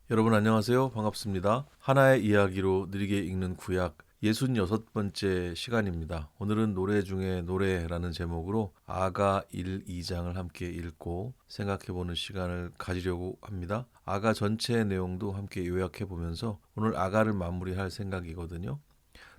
여러분 안녕하세요. 반갑습니다. 하나의 이야기로 느리게 읽는 구약 66번째 시간입니다. 오늘은 노래 중에 노래라는 제목으로 아가 1, 2장을 함께 읽고 생각해보는 시간을 가지려고 합니다. 아가 전체의 내용도 함께 요약해보면서 오늘 아가를 마무리할 생각이거든요.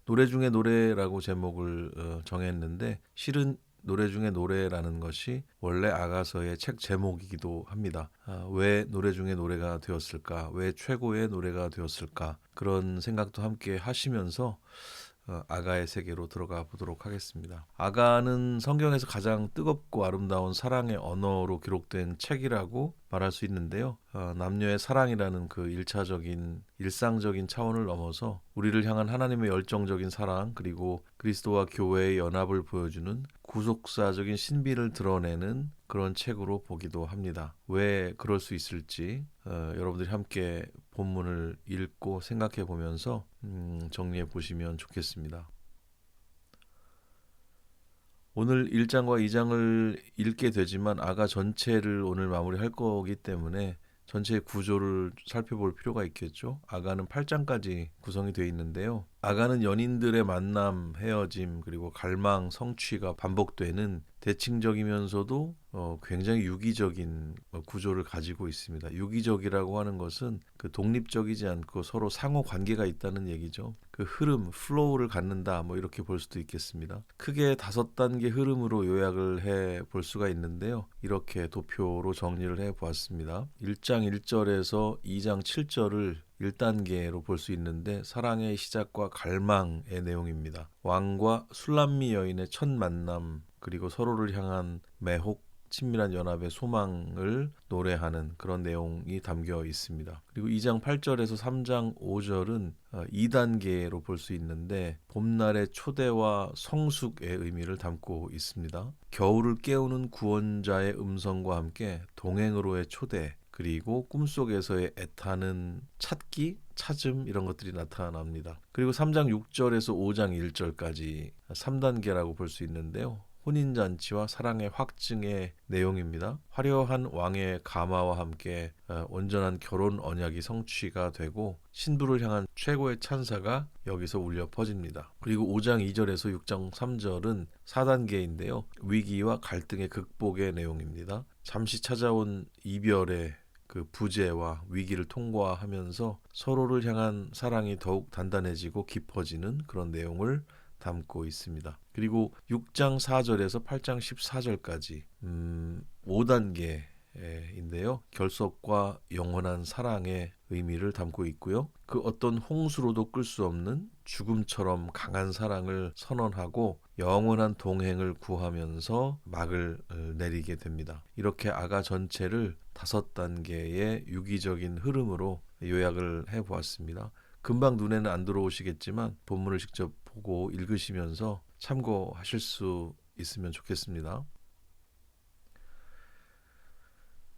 노래 중에 노래라고 제목을 정했는데 실은 노래 중에 노래라는 것이 원래 아가서의 책 제목이기도 합니다. 왜 노래 중에 노래가 되었을까? 왜 최고의 노래가 되었을까? 그런 생각도 함께 하시면서 아가의 세계로 들어가 보도록 하겠습니다. 아가는 성경에서 가장 뜨겁고 아름다운 사랑의 언어로 기록된 책이라고 말할 수 있는데요. 남녀의 사랑이라는 그 일차적인 일상적인 차원을 넘어서 우리를 향한 하나님의 열정적인 사랑 그리고 그리스도와 교회의 연합을 보여주는 구속사적인 신비를 드러내는 그런 책으로 보기도 합니다. 왜 그럴 수 있을지 여러분들이 함께 본문을 읽고 생각해 보면서 정리해 보시면 좋겠습니다. 오늘 1장과 2장을 읽게 되지만 아가 전체를 오늘 마무리할 거기 때문에 전체 구조를 살펴볼 필요가 있겠죠. 아가는 8장까지 구성이 되어 있는데요. 아가는 연인들의 만남, 헤어짐, 그리고 갈망, 성취가 반복되는 대칭적이면서도 굉장히 유기적인 구조를 가지고 있습니다. 유기적이라고 하는 것은 그 독립적이지 않고 서로 상호 관계가 있다는 얘기죠. 그 흐름, 플로우를 갖는다, 뭐 이렇게 볼 수도 있겠습니다. 크게 5단계 흐름으로 요약을 해 볼 수가 있는데요. 이렇게 도표로 정리를 해 보았습니다. 1장 1절에서 2장 7절을 1단계로 볼 수 있는데 사랑의 시작과 갈망의 내용입니다. 왕과 술람미 여인의 첫 만남 그리고 서로를 향한 매혹 친밀한 연합의 소망을 노래하는 그런 내용이 담겨 있습니다. 그리고 2장 8절에서 3장 5절은 2단계로 볼 수 있는데 봄날의 초대와 성숙의 의미를 담고 있습니다. 겨울을 깨우는 구원자의 음성과 함께 동행으로의 초대 그리고 꿈속에서의 애타는 찾기, 찾음 이런 것들이 나타납니다. 그리고 3장 6절에서 5장 1절까지 3단계라고 볼 수 있는데요. 혼인잔치와 사랑의 확증의 내용입니다. 화려한 왕의 가마와 함께 온전한 결혼 언약이 성취가 되고 신부를 향한 최고의 찬사가 여기서 울려 퍼집니다. 그리고 5장 2절에서 6장 3절은 4단계인데요. 위기와 갈등의 극복의 내용입니다. 잠시 찾아온 이별의 그 부재와 위기를 통과하면서 서로를 향한 사랑이 더욱 단단해지고 깊어지는 그런 내용을 담고 있습니다. 그리고 6장 4절에서 8장 14절까지 5단계인데요. 결속과 영원한 사랑의 의미를 담고 있고요. 그 어떤 홍수로도 끌 수 없는 죽음처럼 강한 사랑을 선언하고 영원한 동행을 구하면서 막을 내리게 됩니다. 이렇게 아가 전체를 5단계의 유기적인 흐름으로 요약을 해보았습니다. 금방 눈에는 안 들어오시겠지만 본문을 직접 보고 읽으시면서 참고하실 수 있으면 좋겠습니다.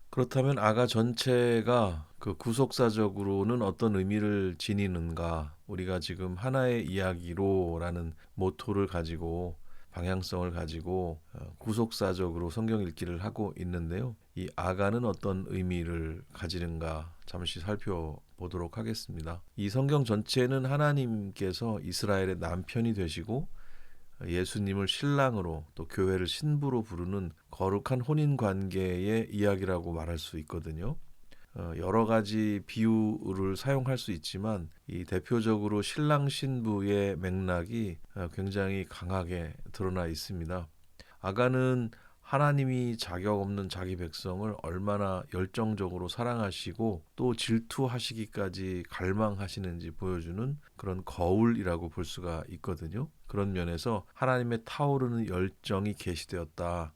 그렇다면 아가 전체가 그 구속사적으로는 어떤 의미를 지니는가? 우리가 지금 하나의 이야기로라는 모토를 가지고 방향성을 가지고 구속사적으로 성경 읽기를 하고 있는데요. 이 아가는 어떤 의미를 가지는가 잠시 살펴보도록 하겠습니다. 이 성경 전체는 하나님께서 이스라엘의 남편이 되시고 예수님을 신랑으로 또 교회를 신부로 부르는 거룩한 혼인 관계의 이야기라고 말할 수 있거든요. 여러 가지 비유를 사용할 수 있지만 이 대표적으로 신랑 신부의 맥락이 굉장히 강하게 드러나 있습니다. 아가는 하나님이 자격 없는 자기 백성을 얼마나 열정적으로 사랑하시고 또 질투하시기까지 갈망하시는지 보여주는 그런 거울이라고 볼 수가 있거든요. 그런 면에서 하나님의 타오르는 열정이 계시되었다.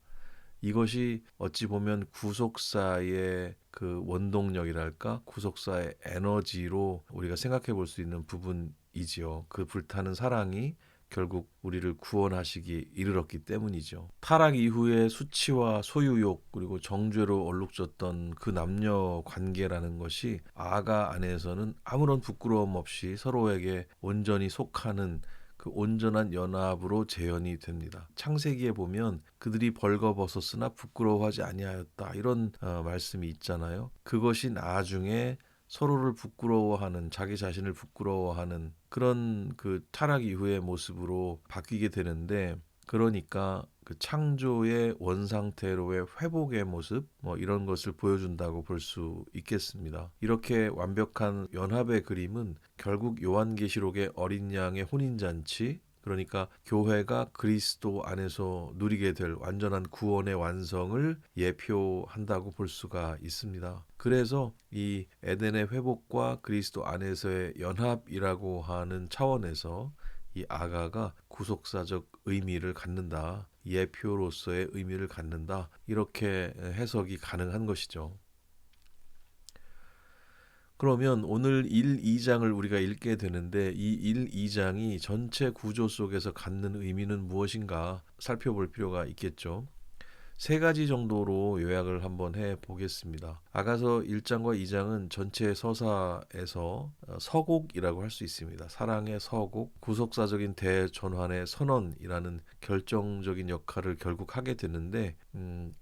이것이 어찌 보면 구속사의 그 원동력이랄까 구속사의 에너지로 우리가 생각해 볼 수 있는 부분이지요. 그 불타는 사랑이 결국 우리를 구원하시기 이르렀기 때문이죠. 타락 이후에 수치와 소유욕 그리고 정죄로 얼룩졌던 그 남녀 관계라는 것이 아가 안에서는 아무런 부끄러움 없이 서로에게 온전히 속하는 그 온전한 연합으로 재현이 됩니다. 창세기에 보면 그들이 벌거벗었으나 부끄러워하지 아니하였다 이런 말씀이 있잖아요. 그것이 나중에 서로를 부끄러워하는, 자기 자신을 부끄러워하는 그런 그 타락 이후의 모습으로 바뀌게 되는데, 그러니까 그 창조의 원상태로의 회복의 모습, 뭐 이런 것을 보여준다고 볼 수 있겠습니다. 이렇게 완벽한 연합의 그림은 결국 요한계시록의 어린 양의 혼인잔치, 그러니까 교회가 그리스도 안에서 누리게 될 완전한 구원의 완성을 예표한다고 볼 수가 있습니다. 그래서 이 에덴의 회복과 그리스도 안에서의 연합이라고 하는 차원에서 이 아가가 구속사적 의미를 갖는다, 예표로서의 의미를 갖는다, 이렇게 해석이 가능한 것이죠. 그러면 오늘 1, 2장을 우리가 읽게 되는데, 이 1, 2장이 전체 구조 속에서 갖는 의미는 무엇인가 살펴볼 필요가 있겠죠. 세 가지 정도로 요약을 한번 해 보겠습니다. 아가서 1장과 2장은 전체 서사에서 서곡이라고 할 수 있습니다. 사랑의 서곡, 구속사적인 대전환의 선언이라는 결정적인 역할을 결국 하게 되는데,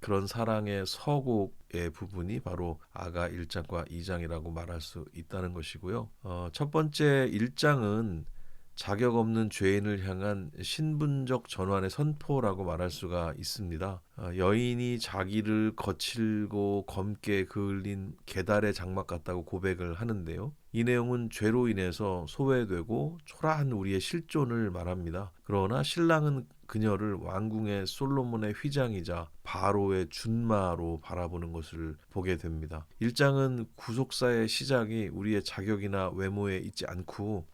그런 사랑의 서곡의 부분이 바로 아가 1장과 2장이라고 말할 수 있다는 것이고요. 첫 번째 1장은 자격 없는 죄인을 향한 신분적 전환의 선포라고 말할 수가 있습니다. 여인이 자기를 거칠고 검게 그을린 계달의 장막 같다고 고백을 하는데요. 이 내용은 죄로 인해서 소외되고 초라한 우리의 실존을 말합니다. 그러나 신랑은 그녀를 왕궁의 솔로몬의 휘장이자 바로의 준마로 바라보는 것을 보게 됩니다. 1장은 구속사의 시작이 우리의 자격이나 외모에 있지 않고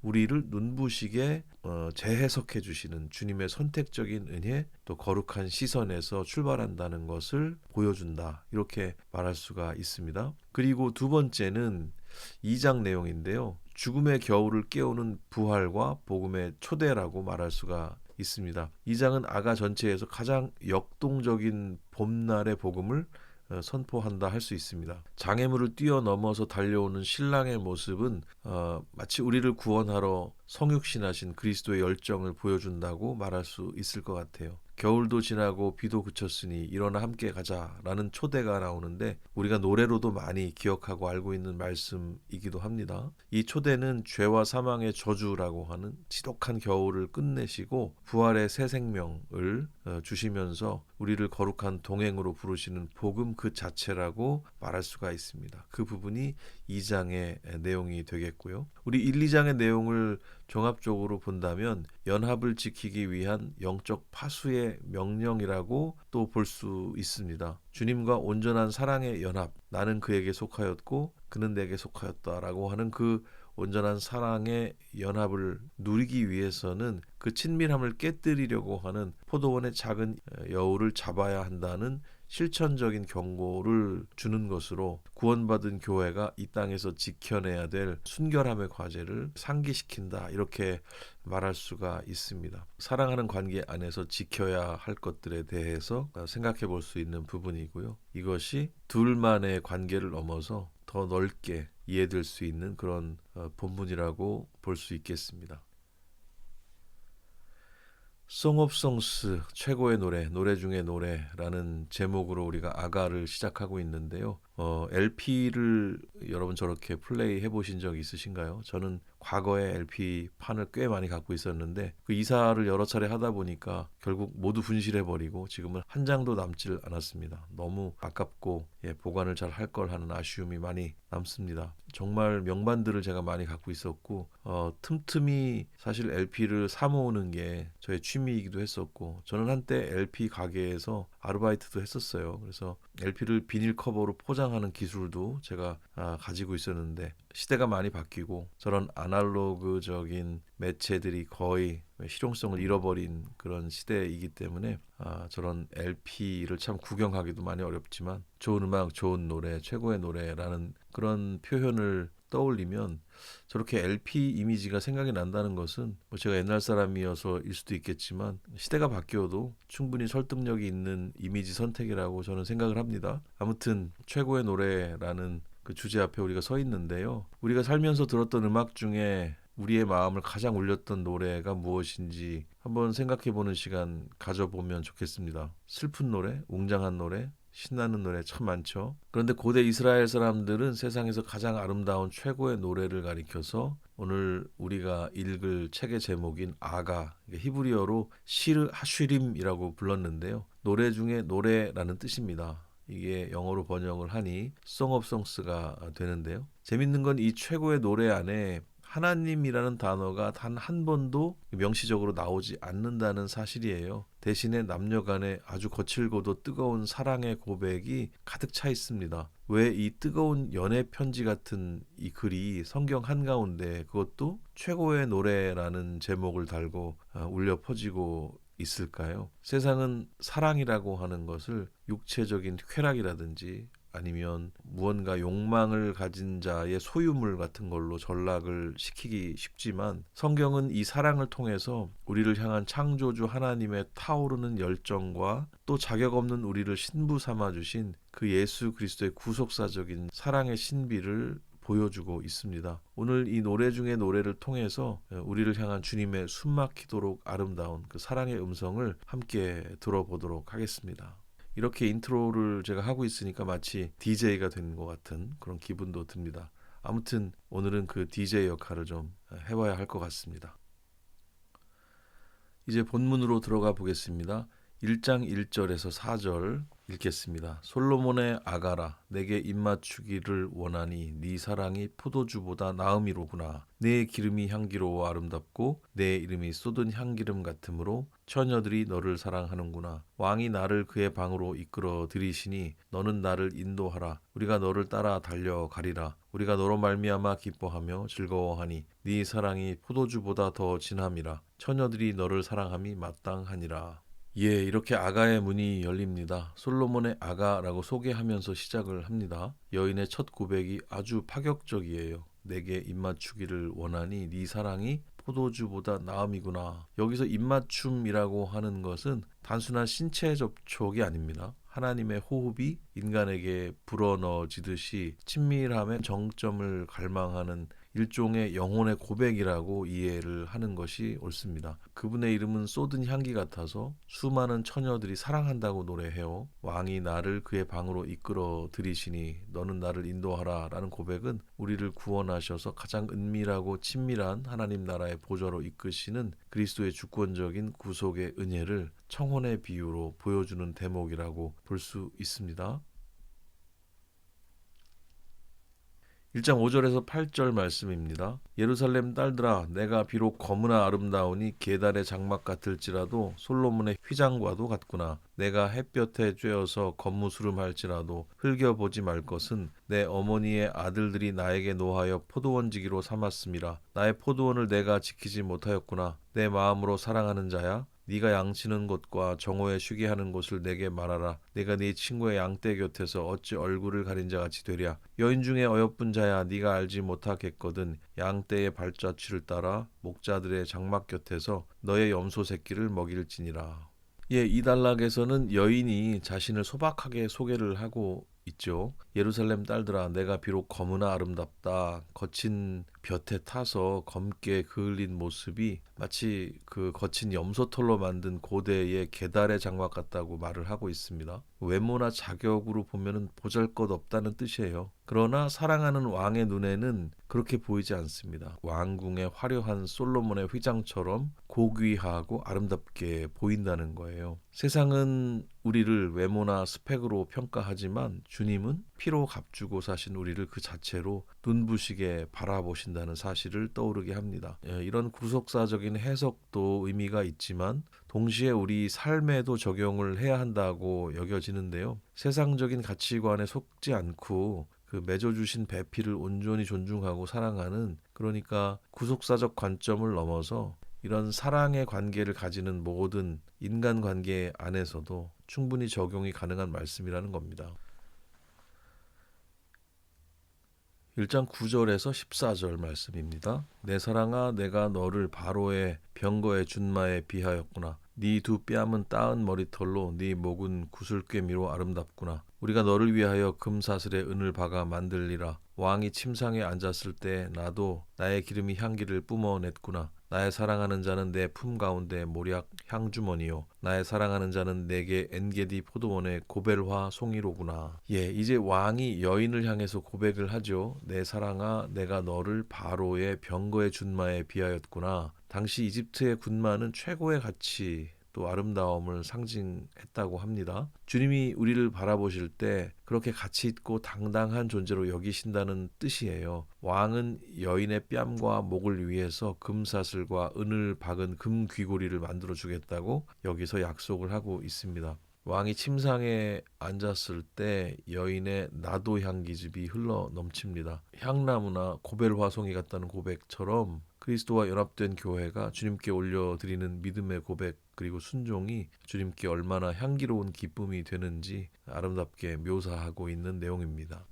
우리를 눈부시게 재해석해 주시는 주님의 선택적인 은혜, 또 거룩한 시선에서 출발한다는 것을 보여준다, 이렇게 말할 수가 있습니다. 그리고 두 번째는 2장 내용인데요. 죽음의 겨울을 깨우는 부활과 복음의 초대라고 말할 수가 있습니다. 2장은 아가 전체에서 가장 역동적인 봄날의 복음을 선포한다 할 수 있습니다. 장애물을 뛰어넘어서 달려오는 신랑의 모습은 마치 우리를 구원하러 성육신하신 그리스도의 열정을 보여준다고 말할 수 있을 것 같아요. 겨울도 지나고 비도 그쳤으니 일어나 함께 가자라는 초대가 나오는데, 우리가 노래로도 많이 기억하고 알고 있는 말씀이기도 합니다. 이 초대는 죄와 사망의 저주라고 하는 지독한 겨울을 끝내시고 부활의 새 생명을 주시면서 우리를 거룩한 동행으로 부르시는 복음 그 자체라고 말할 수가 있습니다. 그 부분이 2장의 내용이 되겠고요. 우리 1, 2장의 내용을 종합적으로 본다면 연합을 지키기 위한 영적 파수의 명령이라고 또 볼 수 있습니다. 주님과 온전한 사랑의 연합, 나는 그에게 속하였고 그는 내게 속하였다라고 하는 그 온전한 사랑의 연합을 누리기 위해서는 그 친밀함을 깨뜨리려고 하는 포도원의 작은 여울을 잡아야 한다는 실천적인 경고를 주는 것으로 구원받은 교회가 이 땅에서 지켜내야 될 순결함의 과제를 상기시킨다, 이렇게 말할 수가 있습니다. 사랑하는 관계 안에서 지켜야 할 것들에 대해서 생각해 볼 수 있는 부분이고요. 이것이 둘만의 관계를 넘어서 더 넓게 이해될 수 있는 그런 본문이라고 볼 수 있겠습니다. Song of Songs, 최고의 노래, 노래 중의 노래라는 제목으로 우리가 아가를 시작하고 있는데요. LP를 여러분 저렇게 플레이 해보신 적 있으신가요? 저는 과거에 LP 판을 꽤 많이 갖고 있었는데 그 이사를 여러 차례 하다 보니까 결국 모두 분실해버리고 지금은 한 장도 남질 않았습니다. 너무 아깝고 보관을 잘 할 걸 하는 아쉬움이 많이 남습니다. 정말 명반들을 제가 많이 갖고 있었고 틈틈이 사실 LP를 사 모으는 게 저의 취미이기도 했었고, 저는 한때 LP 가게에서 아르바이트도 했었어요. 그래서 LP를 비닐 커버로 포장하는 기술도 제가 가지고 있었는데, 시대가 많이 바뀌고 저런 아날로그적인 매체들이 거의 실용성을 잃어버린 그런 시대이기 때문에 저런 LP를 참 구경하기도 많이 어렵지만, 좋은 음악, 좋은 노래, 최고의 노래라는 그런 표현을 떠올리면 저렇게 LP 이미지가 생각이 난다는 것은 제가 옛날 사람이어서일 수도 있겠지만 시대가 바뀌어도 충분히 설득력이 있는 이미지 선택이라고 저는 생각을 합니다. 아무튼 최고의 노래라는 그 주제 앞에 우리가 서 있는데요. 우리가 살면서 들었던 음악 중에 우리의 마음을 가장 울렸던 노래가 무엇인지 한번 생각해보는 시간 가져보면 좋겠습니다. 슬픈 노래, 웅장한 노래, 신나는 노래 참 많죠. 그런데 고대 이스라엘 사람들은 세상에서 가장 아름다운 최고의 노래를 가리켜서 오늘 우리가 읽을 책의 제목인 아가, 히브리어로 시르 하슈림이라고 불렀는데요. 노래 중에 노래라는 뜻입니다. 이게 영어로 번역을 하니 Song of Songs가 되는데요. 재밌는 건 이 최고의 노래 안에 하나님이라는 단어가 단 한 번도 명시적으로 나오지 않는다는 사실이에요. 대신에 남녀 간에 아주 거칠고도 뜨거운 사랑의 고백이 가득 차 있습니다. 왜 이 뜨거운 연애 편지 같은 이 글이 성경 한가운데 그것도 최고의 노래라는 제목을 달고 울려 퍼지고 있을까요? 세상은 사랑이라고 하는 것을 육체적인 쾌락이라든지 아니면 무언가 욕망을 가진 자의 소유물 같은 걸로 전락을 시키기 쉽지만 성경은 이 사랑을 통해서 우리를 향한 창조주 하나님의 타오르는 열정과 또 자격 없는 우리를 신부 삼아 주신 그 예수 그리스도의 구속사적인 사랑의 신비를 보여주고 있습니다. 오늘 이 노래 중의 노래를 통해서 우리를 향한 주님의 숨막히도록 아름다운 그 사랑의 음성을 함께 들어보도록 하겠습니다. 이렇게 인트로를 제가 하고 있으니까 마치 DJ가 된 것 같은 그런 기분도 듭니다. 아무튼 오늘은 그 DJ 역할을 좀 해봐야 할 것 같습니다. 이제 본문으로 들어가 보겠습니다. 1장 1절에서 4절 읽겠습니다. 솔로몬의 아가라, 내게 입맞추기를 원하니 네 사랑이 포도주보다 나음이로구나. 내 기름이 향기로워 아름답고 내 이름이 쏟은 향기름 같으므로 처녀들이 너를 사랑하는구나. 왕이 나를 그의 방으로 이끌어 들이시니 너는 나를 인도하라. 우리가 너를 따라 달려가리라. 우리가 너로 말미암아 기뻐하며 즐거워하니 네 사랑이 포도주보다 더 진함이라. 처녀들이 너를 사랑함이 마땅하니라. 예, 이렇게 아가의 문이 열립니다. 솔로몬의 아가라고 소개하면서 시작을 합니다. 여인의 첫 고백이 아주 파격적이에요. 내게 입맞추기를 원하니 네 사랑이 포도주보다 나음이구나. 여기서 입맞춤이라고 하는 것은 단순한 신체 접촉이 아닙니다. 하나님의 호흡이 인간에게 불어넣어지듯이 친밀함의 정점을 갈망하는 일종의 영혼의 고백이라고 이해를 하는 것이 옳습니다. 그분의 이름은 쏟은 향기 같아서 수많은 처녀들이 사랑한다고 노래해요. 왕이 나를 그의 방으로 이끌어 들이시니 너는 나를 인도하라 라는 고백은 우리를 구원하셔서 가장 은밀하고 친밀한 하나님 나라의 보좌로 이끄시는 그리스도의 주권적인 구속의 은혜를 청혼의 비유로 보여주는 대목이라고 볼 수 있습니다. 1장 5절에서 8절 말씀입니다. 예루살렘 딸들아, 내가 비록 검으나 아름다우니 계달의 장막 같을지라도 솔로몬의 휘장과도 같구나. 내가 햇볕에 쬐어서 겉무스름할지라도 흘겨보지 말 것은 내 어머니의 아들들이 나에게 노하여 포도원지기로 삼았음이라. 나의 포도원을 내가 지키지 못하였구나. 내 마음으로 사랑하는 자야. 네가 양치는 곳과 정오에 쉬게 하는 곳을 내게 말하라. 내가 네 친구의 양떼 곁에서 어찌 얼굴을 가린 자같이 되랴. 여인 중에 어여쁜 자야, 네가 알지 못하겠거든. 양떼의 발자취를 따라 목자들의 장막 곁에서 너의 염소 새끼를 먹일지니라. 예, 이 단락에서는 여인이 자신을 소박하게 소개를 하고 있죠. 예루살렘 딸들아, 내가 비록 검으나 아름답다. 거친 볕에 타서 검게 그을린 모습이 마치 그 거친 염소털로 만든 고대의 계달의 장막 같다고 말을 하고 있습니다. 외모나 자격으로 보면은 보잘것없다는 뜻이에요. 그러나 사랑하는 왕의 눈에는 그렇게 보이지 않습니다. 왕궁의 화려한 솔로몬의 휘장처럼 고귀하고 아름답게 보인다는 거예요. 세상은 우리를 외모나 스펙으로 평가하지만 주님은 피로 값주고 사신 우리를 그 자체로 눈부시게 바라보신다는 사실을 떠오르게 합니다. 이런 구속사적인 해석도 의미가 있지만 동시에 우리 삶에도 적용을 해야 한다고 여겨지는데요. 세상적인 가치관에 속지 않고 그 맺어주신 배필을 온전히 존중하고 사랑하는, 그러니까 구속사적 관점을 넘어서 이런 사랑의 관계를 가지는 모든 인간관계 안에서도 충분히 적용이 가능한 말씀이라는 겁니다. 1장 9절에서 14절 말씀입니다. 내 사랑아, 내가 너를 바로의 병거의 준마에 비하였구나. 네 두 뺨은 따은 머리털로 네 목은 구슬꿰미로 아름답구나. 우리가 너를 위하여 금사슬에 은을 박아 만들리라. 왕이 침상에 앉았을 때 나도 나의 기름이 향기를 뿜어냈구나. 나의 사랑하는 자는 내 품 가운데 모략 향주머니요 나의 사랑하는 자는 내게 엔게디 포도원의 고벨화 송이로구나. 예, 이제 왕이 여인을 향해서 고백을 하죠. 내 사랑아, 내가 너를 바로의 병거의 준마에 비하였구나. 당시 이집트의 군마는 최고의 가치 또 아름다움을 상징했다고 합니다. 주님이 우리를 바라보실 때 그렇게 가치 있고 당당한 존재로 여기신다는 뜻이에요. 왕은 여인의 뺨과 목을 위해서 금사슬과 은을 박은 금 귀고리를 만들어 주겠다고 여기서 약속을 하고 있습니다. 왕이 침상에 앉았을 때 여인의 나도 향기즙이 흘러 넘칩니다. 향나무나 고벨 화송이 같다는 고백처럼 그리스도와 연합된 교회가 주님께 올려드리는 믿음의 고백 그리고 순종이 주님께 얼마나 향기로운 기쁨이 되는지 아름답게 묘사하고 있는 내용입니다.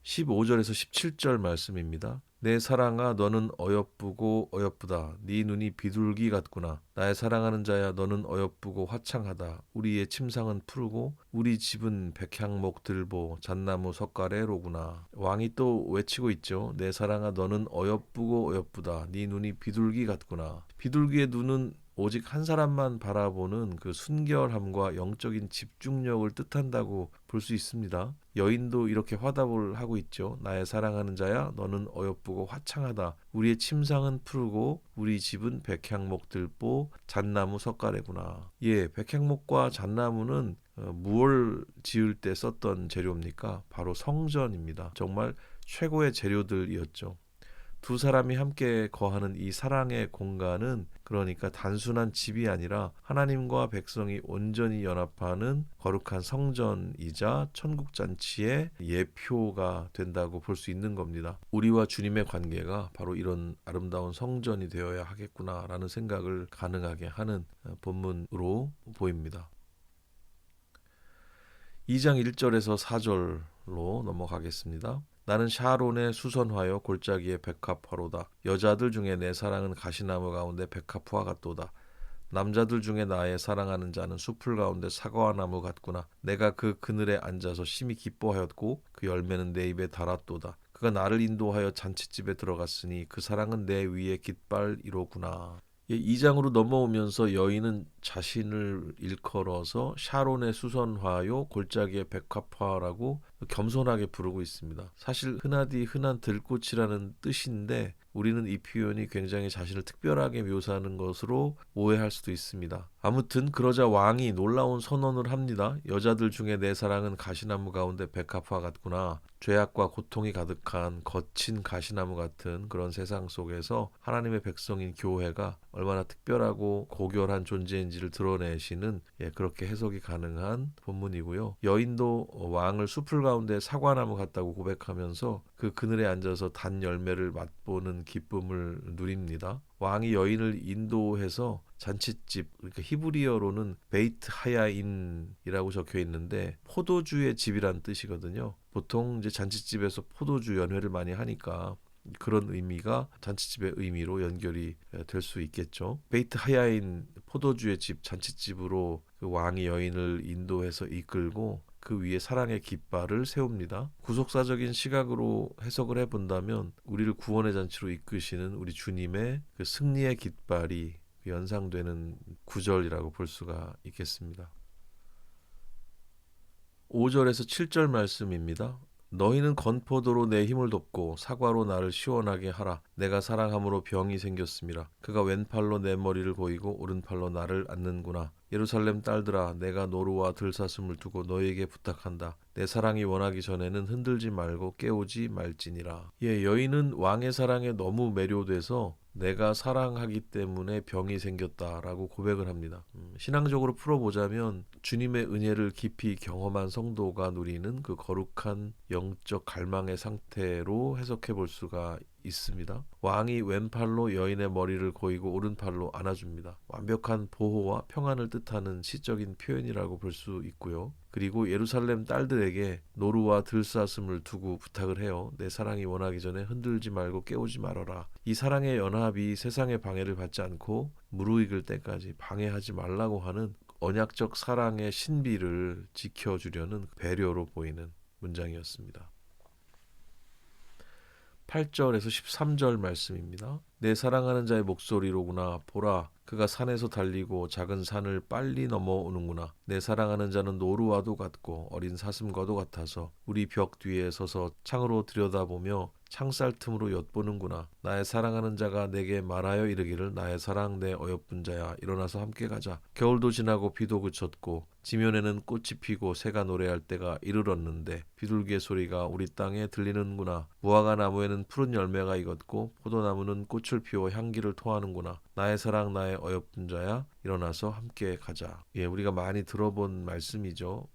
15절에서 17절 말씀입니다. 내 사랑아 너는 어여쁘고 어여쁘다. 네 눈이 비둘기 같구나. 나의 사랑하는 자야 너는 어여쁘고 화창하다. 우리의 침상은 푸르고 우리 집은 백향목 들보 잣나무 석가래로구나. 왕이 또 외치고 있죠. 내 사랑아 너는 어여쁘고 어여쁘다. 네 눈이 비둘기 같구나. 비둘기의 눈은 오직 한 사람만 바라보는 그 순결함과 영적인 집중력을 뜻한다고 볼 수 있습니다. 여인도 이렇게 화답을 하고 있죠. 나의 사랑하는 자야 너는 어여쁘고 화창하다. 우리의 침상은 푸르고 우리 집은 백향목 들보 잣나무 석가래구나. 예, 백향목과 잣나무는 무얼 지을 때 썼던 재료입니까? 바로 성전입니다. 정말 최고의 재료들이었죠. 두 사람이 함께 거하는 이 사랑의 공간은 그러니까 단순한 집이 아니라 하나님과 백성이 온전히 연합하는 거룩한 성전이자 천국잔치의 예표가 된다고 볼 수 있는 겁니다. 우리와 주님의 관계가 바로 이런 아름다운 성전이 되어야 하겠구나라는 생각을 가능하게 하는 본문으로 보입니다. 2장 1절에서 4절로 넘어가겠습니다. 나는 샤론의 수선화요 골짜기의 백합화로다. 여자들 중에 내 사랑은 가시나무 가운데 백합화 같도다. 남자들 중에 나의 사랑하는 자는 숲풀 가운데 사과나무 같구나. 내가 그 그늘에 앉아서 심히 기뻐하였고 그 열매는 내 입에 달았도다. 그가 나를 인도하여 잔치집에 들어갔으니 그 사랑은 내 위에 깃발이로구나. 2장으로 넘어오면서 여인은 자신을 일컬어서 샤론의 수선화요 골짜기의 백합화라고 겸손하게 부르고 있습니다. 사실 흔하디 흔한 들꽃이라는 뜻인데 우리는 이 표현이 굉장히 자신을 특별하게 묘사하는 것으로 오해할 수도 있습니다. 아무튼 그러자 왕이 놀라운 선언을 합니다. 여자들 중에 내 사랑은 가시나무 가운데 백합화 같구나. 죄악과 고통이 가득한 거친 가시나무 같은 그런 세상 속에서 하나님의 백성인 교회가 얼마나 특별하고 고결한 존재인지를 드러내시는 그렇게 해석이 가능한 본문이고요. 여인도 왕을 숲풀 가운데 사과나무 같다고 고백하면서 그 그늘에 앉아서 단 열매를 맛보는 기쁨을 누립니다. 왕이 여인을 인도해서 잔칫집, 그러니까 히브리어로는 베이트 하야인이라고 적혀 있는데 포도주의 집이란 뜻이거든요. 보통 이제 잔칫집에서 포도주 연회를 많이 하니까 그런 의미가 잔치집의 의미로 연결이 될 수 있겠죠. 베이트 하야인 포도주의 집 잔치집으로 그 왕이 여인을 인도해서 이끌고 그 위에 사랑의 깃발을 세웁니다. 구속사적인 시각으로 해석을 해본다면 우리를 구원의 잔치로 이끄시는 우리 주님의 그 승리의 깃발이 연상되는 구절이라고 볼 수가 있겠습니다. 5절에서 7절 말씀입니다. 너희는 건포도로 내 힘을 돕고 사과로 나를 시원하게 하라. 내가 사랑함으로 병이 생겼음이라. 그가 왼팔로 내 머리를 고이고 오른팔로 나를 안는구나. 예루살렘 딸들아, 내가 노루와 들사슴을 두고 너희에게 부탁한다. 내 사랑이 원하기 전에는 흔들지 말고 깨우지 말지니라. 여인은 왕의 사랑에 너무 매료돼서 내가 사랑하기 때문에 병이 생겼다라고 고백을 합니다. 신앙적으로 풀어보자면 주님의 은혜를 깊이 경험한 성도가 누리는 그 거룩한 영적 갈망의 상태로 해석해 볼 수가 있습니다. 왕이 왼팔로 여인의 머리를 고이고 오른팔로 안아줍니다. 완벽한 보호와 평안을 뜻하는 시적인 표현이라고 볼 수 있고요. 그리고 예루살렘 딸들에게 노루와 들사슴을 두고 부탁을 해요. 내 사랑이 원하기 전에 흔들지 말고 깨우지 말아라. 이 사랑의 연합이 세상의 방해를 받지 않고 무르익을 때까지 방해하지 말라고 하는 언약적 사랑의 신비를 지켜주려는 배려로 보이는 문장이었습니다. 8절에서 13절 말씀입니다. 내 사랑하는 자의 목소리로구나. 보라, 그가 산에서 달리고 작은 산을 빨리 넘어오는구나. 내 사랑하는 자는 노루와도 같고 어린 사슴과도 같아서 우리 벽 뒤에 서서 창으로 들여다보며 창살 틈으로 엿보는구나. 나의 사랑하는 자가 내게 말하여 이르기를 나의 사랑 내 어여쁜 자야 일어나서 함께 가자. 겨울도 지나고 비도 그쳤고 지면에는 꽃이 피고 새가 노래할 때가 이르렀는데 비둘기의 소리가 우리 땅에 들리는구나. 무화과 나무에는 푸른 열매가 익었고 포도나무는 꽃을 피워 향기를 토하는구나. 나의 사랑 나의 어여쁜 자야 일어나서 함께 가자. 예, 우리가 많이 들어본 말씀이죠.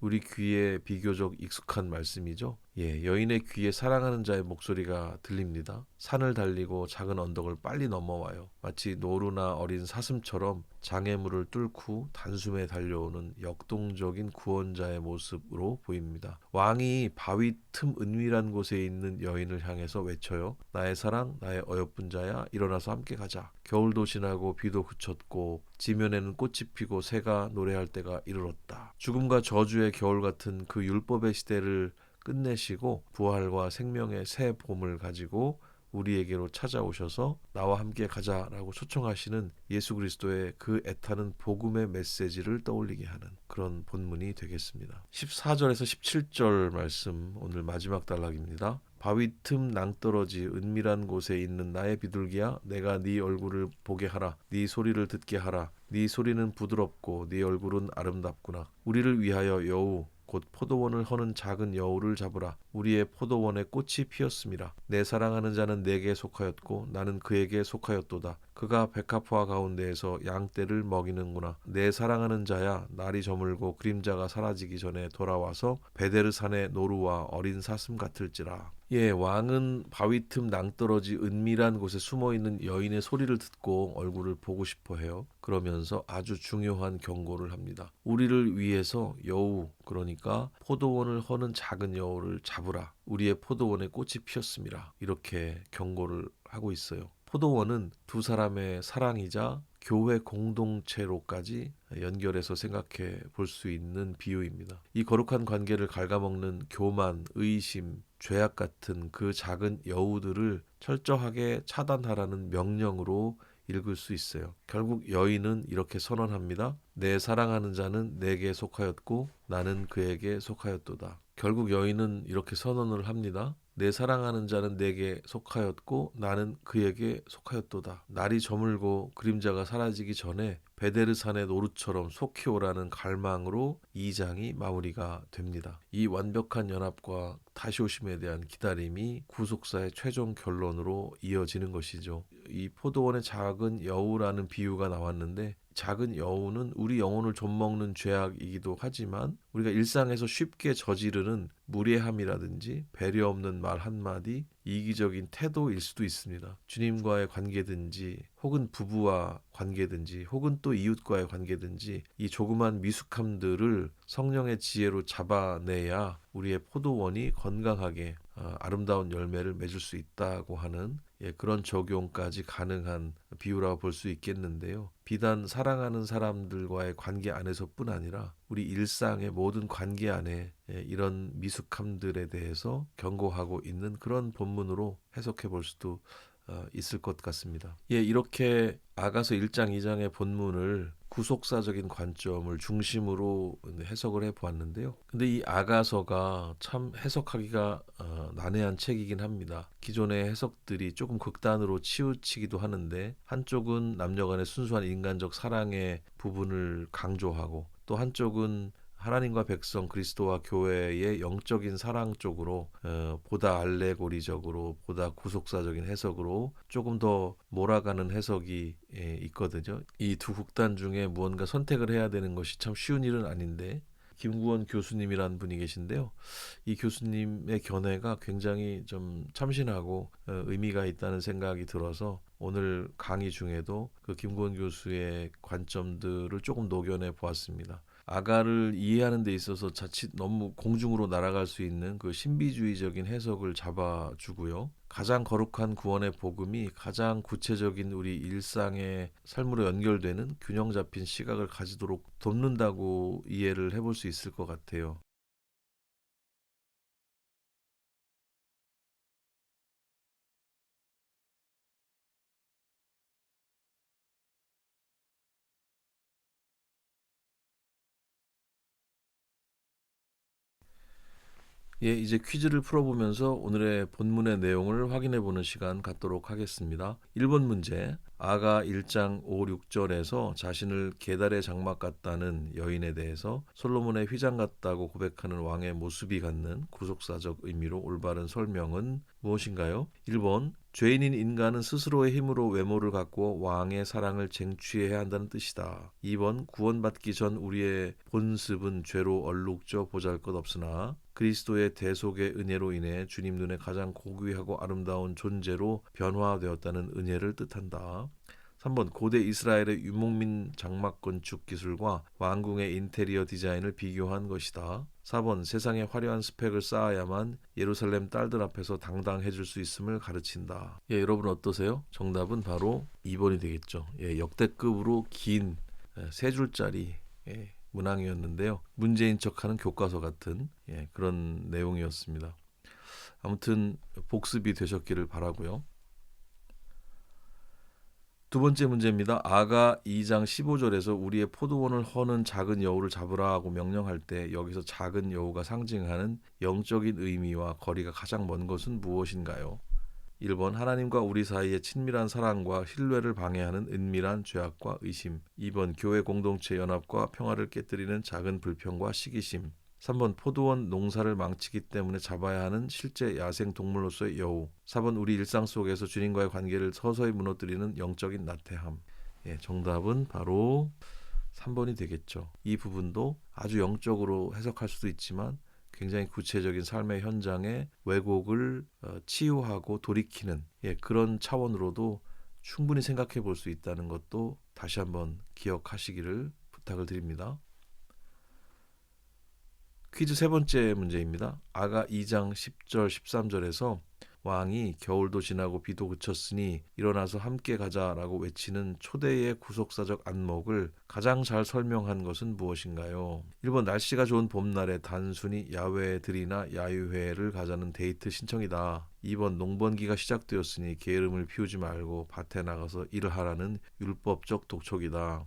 우리 귀에 비교적 익숙한 말씀이죠. 예, 여인의 귀에 사랑하는 자의 목소리가 들립니다. 산을 달리고 작은 언덕을 빨리 넘어와요. 마치 노루나 어린 사슴처럼 장애물을 뚫고 단숨에 달려오는 역동적인 구원자의 모습으로 보입니다. 왕이 바위 틈 은밀한 곳에 있는 여인을 향해서 외쳐요. 나의 사랑, 나의 어여쁜 자야, 일어나서 함께 가자. 겨울도 지나고 비도 그쳤고 지면에는 꽃이 피고 새가 노래할 때가 이르렀다. 죽음과 저주의 겨울 같은 그 율법의 시대를 끝내시고 부활과 생명의 새 봄을 가지고 우리에게로 찾아오셔서 나와 함께 가자라고 초청하시는 예수 그리스도의 그 애타는 복음의 메시지를 떠올리게 하는 그런 본문이 되겠습니다. 14절에서 17절 말씀 오늘 마지막 단락입니다. 바위 틈 낭떠러지 은밀한 곳에 있는 나의 비둘기야 내가 네 얼굴을 보게 하라. 네 소리를 듣게 하라. 네 소리는 부드럽고 네 얼굴은 아름답구나. 우리를 위하여 여우 곧 포도원을 허는 작은 여우를 잡으라. 우리의 포도원에 꽃이 피었습니다. 내 사랑하는 자는 내게 속하였고 나는 그에게 속하였도다. 그가 백합화 가운데에서 양떼를 먹이는구나. 내 사랑하는 자야 날이 저물고 그림자가 사라지기 전에 돌아와서 베데르 산의 노루와 어린 사슴 같을지라. 예, 왕은 바위 틈 낭떠러지 은밀한 곳에 숨어있는 여인의 소리를 듣고 얼굴을 보고 싶어 해요. 그러면서 아주 중요한 경고를 합니다. 우리를 위해서 여우, 그러니까 포도원을 허는 작은 여우를 잡으라. 우리의 포도원에 꽃이 피었습니다. 이렇게 경고를 하고 있어요. 포도원은 두 사람의 사랑이자 교회 공동체로까지 연결해서 생각해 볼 수 있는 비유입니다. 이 거룩한 관계를 갉아먹는 교만, 의심, 죄악 같은 그 작은 여우들을 철저하게 차단하라는 명령으로 읽을 수 있어요. 결국 여인은 이렇게 선언합니다. 내 사랑하는 자는 내게 속하였고 나는 그에게 속하였도다. 결국 여인은 이렇게 선언을 합니다. 내 사랑하는 자는 내게 속하였고 나는 그에게 속하였도다. 날이 저물고 그림자가 사라지기 전에 베데르산의 노루처럼 속히 오라는 갈망으로 2장이 마무리가 됩니다. 이 완벽한 연합과 다시 오심에 대한 기다림이 구속사의 최종 결론으로 이어지는 것이죠. 이 포도원의 작은 여우라는 비유가 나왔는데 작은 여우는 우리 영혼을 좀먹는 죄악이기도 하지만 우리가 일상에서 쉽게 저지르는 무례함이라든지 배려 없는 말 한마디, 이기적인 태도일 수도 있습니다. 주님과의 관계든지 혹은 부부와 관계든지 혹은 또 이웃과의 관계든지 이 조그만 미숙함들을 성령의 지혜로 잡아내야 우리의 포도원이 건강하게 아름다운 열매를 맺을 수 있다고 하는 그런 적용까지 가능한 비유라고 볼 수 있겠는데요. 비단 사랑하는 사람들과의 관계 안에서뿐 아니라 우리 일상의 모든 관계 안에 이런 미숙함들에 대해서 경고하고 있는 그런 본문으로 해석해 볼 수도 있을 것 같습니다. 예, 이렇게 아가서 1장, 2장의 본문을 구속사적인 관점을 중심으로 해석을 해보았는데요. 근데 이 아가서가 참 해석하기가 난해한 책이긴 합니다. 기존의 해석들이 조금 극단으로 치우치기도 하는데 한쪽은 남녀간의 순수한 인간적 사랑의 부분을 강조하고 또 한쪽은 하나님과 백성 그리스도와 교회의 영적인 사랑 쪽으로 보다 알레고리적으로 보다 구속사적인 해석으로 조금 더 몰아가는 해석이 있거든요. 이 두 극단 중에 무언가 선택을 해야 되는 것이 참 쉬운 일은 아닌데 김구원 교수님이라는 분이 계신데요. 이 교수님의 견해가 굉장히 좀 참신하고 의미가 있다는 생각이 들어서 오늘 강의 중에도 그 김구원 교수의 관점들을 조금 녹여내 보았습니다. 아가를 이해하는 데 있어서 자칫 너무 공중으로 날아갈 수 있는 그 신비주의적인 해석을 잡아주고요. 가장 거룩한 구원의 복음이 가장 구체적인 우리 일상의 삶으로 연결되는 균형 잡힌 시각을 가지도록 돕는다고 이해를 해볼 수 있을 것 같아요. 예, 이제 퀴즈를 풀어보면서 오늘의 본문의 내용을 확인해 보는 시간 갖도록 하겠습니다. 1번 문제. 아가 1장 5, 6절에서 자신을 계달의 장막 같다는 여인에 대해서 솔로몬의 휘장 같다고 고백하는 왕의 모습이 갖는 구속사적 의미로 올바른 설명은 무엇인가요? 1번. 죄인인 인간은 스스로의 힘으로 외모를 갖고 왕의 사랑을 쟁취해야 한다는 뜻이다. 2번. 구원받기 전 우리의 본습은 죄로 얼룩져 보잘것없으나 그리스도의 대속의 은혜로 인해 주님 눈에 가장 고귀하고 아름다운 존재로 변화되었다는 은혜를 뜻한다. 3번. 고대 이스라엘의 유목민 장막 건축 기술과 왕궁의 인테리어 디자인을 비교한 것이다. 4번. 세상의 화려한 스펙을 쌓아야만 예루살렘 딸들 앞에서 당당해질 수 있음을 가르친다. 예, 여러분 어떠세요? 정답은 바로 2번이 되겠죠. 예, 역대급으로 긴 세 줄짜리 문항이었는데요. 문제인 척하는 교과서 같은 그런 내용이었습니다. 아무튼 복습이 되셨기를 바라고요. 두 번째 문제입니다. 아가 2장 15절에서 우리의 포도원을 허는 작은 여우를 잡으라 하고 명령할 때 여기서 작은 여우가 상징하는 영적인 의미와 거리가 가장 먼 것은 무엇인가요? 1번. 하나님과 우리 사이의 친밀한 사랑과 신뢰를 방해하는 은밀한 죄악과 의심. 2번. 교회 공동체 연합과 평화를 깨뜨리는 작은 불평과 시기심. 3번. 포도원 농사를 망치기 때문에 잡아야 하는 실제 야생 동물로서의 여우. 4번. 우리 일상 속에서 주님과의 관계를 서서히 무너뜨리는 영적인 나태함. 예, 정답은 바로 3번이 되겠죠. 이 부분도 아주 영적으로 해석할 수도 있지만 굉장히 구체적인 삶의 현장에 왜곡을 치유하고 돌이키는 그런 차원으로도 충분히 생각해 볼 수 있다는 것도 다시 한번 기억하시기를 부탁을 드립니다. 퀴즈 세 번째 문제입니다. 아가 2장 10절 13절에서 왕이 겨울도 지나고 비도 그쳤으니 일어나서 함께 가자라고 외치는 초대의 구속사적 안목을 가장 잘 설명한 것은 무엇인가요? 1번. 날씨가 좋은 봄날에 단순히 야외들이나 야유회를 가자는 데이트 신청이다. 2번. 농번기가 시작되었으니 게으름을 피우지 말고 밭에 나가서 일을 하라는 율법적 독촉이다.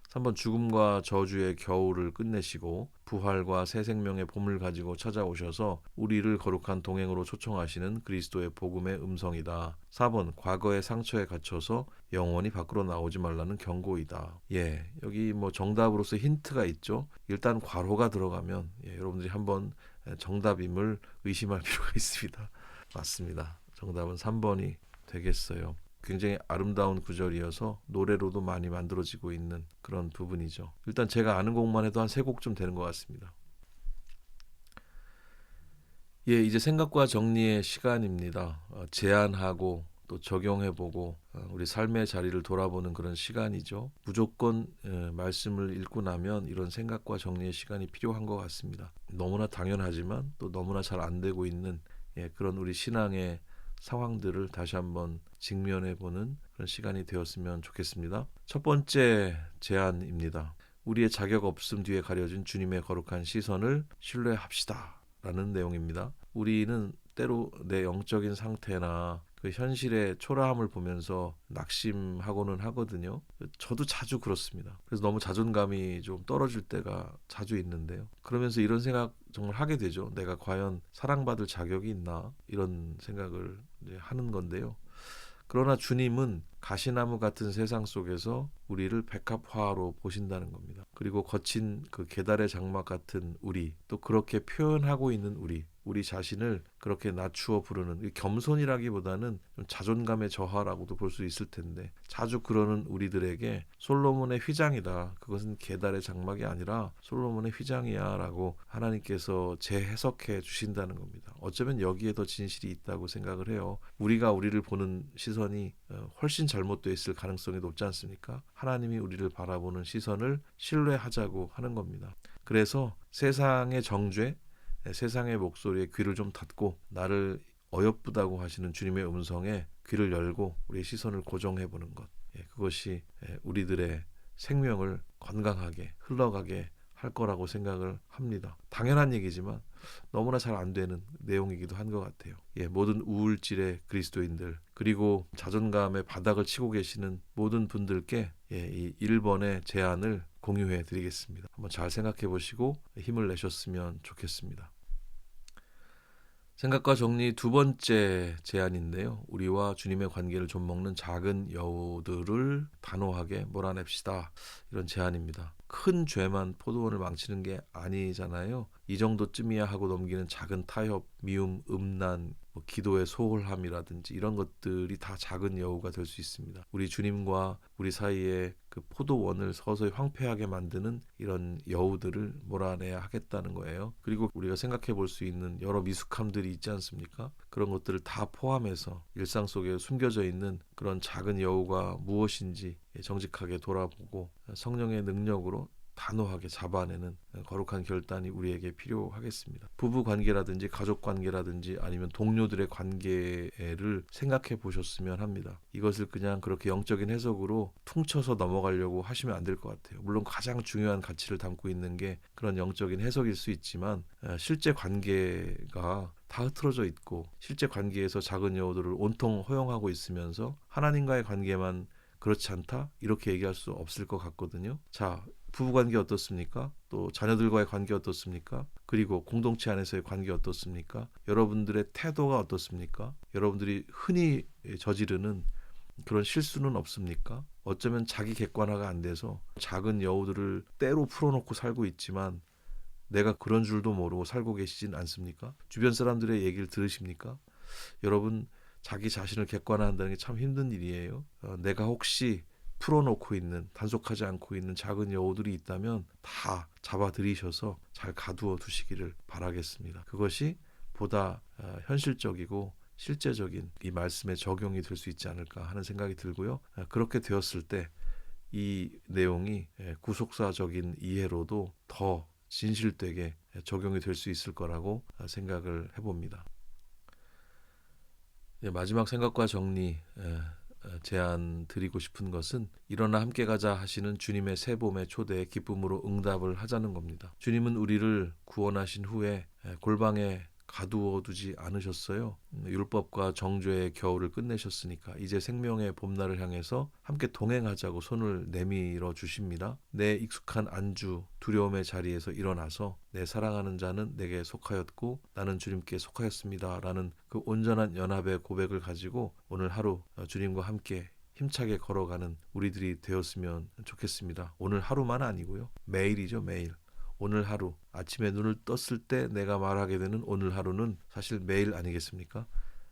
3번. 죽음과 저주의 겨울을 끝내시고 부활과 새 생명의 봄을 가지고 찾아오셔서 우리를 거룩한 동행으로 초청하시는 그리스도의 복음의 음성이다. 4번. 과거의 상처에 갇혀서 영원히 밖으로 나오지 말라는 경고이다. 예, 여기 뭐 정답으로서 힌트가 있죠. 일단 괄호가 들어가면 여러분들이 한번 정답임을 의심할 필요가 있습니다. 맞습니다. 정답은 3번이 되겠어요. 굉장히 아름다운 구절이어서 노래로도 많이 만들어지고 있는 그런 부분이죠. 일단 제가 아는 곡만 해도 한 3곡쯤 되는 것 같습니다. 예, 이제 생각과 정리의 시간입니다. 제안하고 또 적용해보고 우리 삶의 자리를 돌아보는 그런 시간이죠. 무조건 말씀을 읽고 나면 이런 생각과 정리의 시간이 필요한 것 같습니다. 너무나 당연하지만 또 너무나 잘 안 되고 있는 그런 우리 신앙의 상황들을 다시 한번 직면해보는 그런 시간이 되었으면 좋겠습니다. 첫 번째 제안입니다. 우리의 자격 없음 뒤에 가려진 주님의 거룩한 시선을 신뢰합시다 라는 내용입니다. 우리는 때로 내 영적인 상태나 그 현실의 초라함을 보면서 낙심하고는 하거든요. 저도 자주 그렇습니다. 그래서 너무 자존감이 좀 떨어질 때가 자주 있는데요. 그러면서 이런 생각 정말 하게 되죠. 내가 과연 사랑받을 자격이 있나 이런 생각을 이제 하는 건데요. 그러나 주님은 가시나무 같은 세상 속에서 우리를 백합화로 보신다는 겁니다. 그리고 거친 그 계달의 장막 같은 우리, 또 그렇게 표현하고 있는 우리 자신을 그렇게 낮추어 부르는, 겸손이라기보다는 좀 자존감의 저하라고도 볼 수 있을 텐데, 자주 그러는 우리들에게 솔로몬의 휘장이다, 그것은 계달의 장막이 아니라 솔로몬의 휘장이야 라고 하나님께서 재해석해 주신다는 겁니다. 어쩌면 여기에 더 진실이 있다고 생각을 해요. 우리가 우리를 보는 시선이 훨씬 잘못되어 있을 가능성이 높지 않습니까? 하나님이 우리를 바라보는 시선을 신뢰하자고 하는 겁니다. 그래서 세상의 정죄, 세상의 목소리에 귀를 좀 닫고 나를 어여쁘다고 하시는 주님의 음성에 귀를 열고 우리의 시선을 고정해 보는 것, 그것이 우리들의 생명을 건강하게 흘러가게 할 거라고 생각을 합니다. 당연한 얘기지만 너무나 잘 안 되는 내용이기도 한 것 같아요. 모든 우울질의 그리스도인들, 그리고 자존감의 바닥을 치고 계시는 모든 분들께 이 1번의 제안을 공유해 드리겠습니다. 한번 잘 생각해 보시고 힘을 내셨으면 좋겠습니다. 생각과 정리 두 번째 제안인데요. 우리와 주님의 관계를 좀먹는 작은 여우들을 단호하게 몰아냅시다. 이런 제안입니다. 큰 죄만 포도원을 망치는 게 아니잖아요. 이 정도쯤이야 하고 넘기는 작은 타협, 미움, 음란, 기도의 소홀함이라든지 이런 것들이 다 작은 여우가 될 수 있습니다. 우리 주님과 우리 사이에 그 포도원을 서서히 황폐하게 만드는 이런 여우들을 몰아내야 하겠다는 거예요. 그리고 우리가 생각해 볼 수 있는 여러 미숙함들이 있지 않습니까? 그런 것들을 다 포함해서 일상 속에 숨겨져 있는 그런 작은 여우가 무엇인지 정직하게 돌아보고 성령의 능력으로 단호하게 잡아내는 거룩한 결단이 우리에게 필요하겠습니다. 부부 관계라든지 가족 관계라든지 아니면 동료들의 관계를 생각해 보셨으면 합니다. 이것을 그냥 그렇게 영적인 해석으로 퉁쳐서 넘어가려고 하시면 안 될 것 같아요. 물론 가장 중요한 가치를 담고 있는 게 그런 영적인 해석일 수 있지만 실제 관계가 다 흐트러져 있고 실제 관계에서 작은 여우들을 온통 허용하고 있으면서 하나님과의 관계만 그렇지 않다? 이렇게 얘기할 수 없을 것 같거든요. 자, 부부관계 어떻습니까? 또 자녀들과의 관계 어떻습니까? 그리고 공동체 안에서의 관계 어떻습니까? 여러분들의 태도가 어떻습니까? 여러분들이 흔히 저지르는 그런 실수는 없습니까? 어쩌면 자기 객관화가 안 돼서 작은 여우들을 때로 풀어놓고 살고 있지만 내가 그런 줄도 모르고 살고 계시진 않습니까? 주변 사람들의 얘기를 들으십니까? 여러분 자기 자신을 객관화한다는 게 참 힘든 일이에요. 내가 혹시 풀어놓고 있는 단속하지 않고 있는 작은 여우들이 있다면 다 잡아들이셔서 잘 가두어 두시기를 바라겠습니다. 그것이 보다 현실적이고 실제적인 이 말씀에 적용이 될 수 있지 않을까 하는 생각이 들고요. 그렇게 되었을 때 이 내용이 구속사적인 이해로도 더 진실되게 적용이 될 수 있을 거라고 생각을 해봅니다. 마지막 생각과 정리 제안 드리고 싶은 것은 일어나 함께 가자 하시는 주님의 새 봄의 초대에 기쁨으로 응답을 하자는 겁니다. 주님은 우리를 구원하신 후에 골방에 가두어 두지 않으셨어요. 율법과 정죄의 겨울을 끝내셨으니까 이제 생명의 봄날을 향해서 함께 동행하자고 손을 내밀어 주십니다. 내 익숙한 안주, 두려움의 자리에서 일어나서 내 사랑하는 자는 내게 속하였고 나는 주님께 속하였습니다. 라는 그 온전한 연합의 고백을 가지고 오늘 하루 주님과 함께 힘차게 걸어가는 우리들이 되었으면 좋겠습니다. 오늘 하루만 아니고요. 매일이죠, 매일. 오늘 하루 아침에 눈을 떴을 때 내가 말하게 되는 오늘 하루는 사실 매일 아니겠습니까?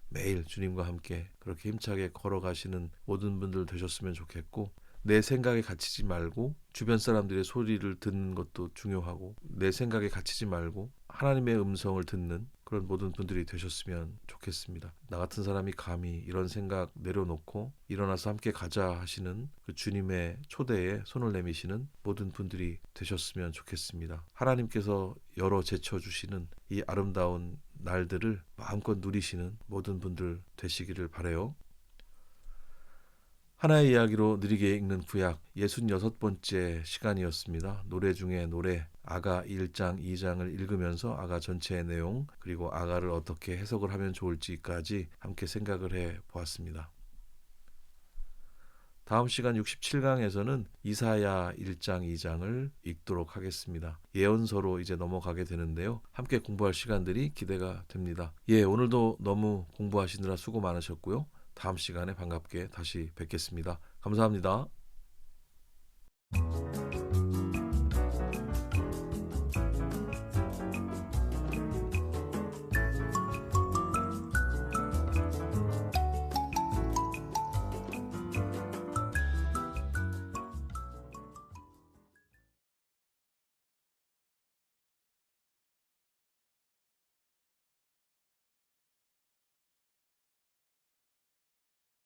매일 주님과 함께 그렇게 힘차게 걸어가시는 모든 분들 되셨으면 좋겠고 내 생각에 갇히지 말고 주변 사람들의 소리를 듣는 것도 중요하고 내 생각에 갇히지 말고 하나님의 음성을 듣는 그런 모든 분들이 되셨으면 좋겠습니다. 나 같은 사람이 감히 이런 생각 내려놓고 일어나서 함께 가자 하시는 그 주님의 초대에 손을 내미시는 모든 분들이 되셨으면 좋겠습니다. 하나님께서 열어 제쳐주시는 이 아름다운 날들을 마음껏 누리시는 모든 분들 되시기를 바라요. 하나의 이야기로 느리게 읽는 구약 66번째 시간이었습니다. 노래 중에 노래 아가 1장 2장을 읽으면서 아가 전체의 내용 그리고 아가를 어떻게 해석을 하면 좋을지까지 함께 생각을 해 보았습니다. 다음 시간 67강에서는 이사야 1장 2장을 읽도록 하겠습니다. 예언서로 이제 넘어가게 되는데요. 함께 공부할 시간들이 기대가 됩니다. 오늘도 너무 공부하시느라 수고 많으셨고요. 다음 시간에 반갑게 다시 뵙겠습니다. 감사합니다.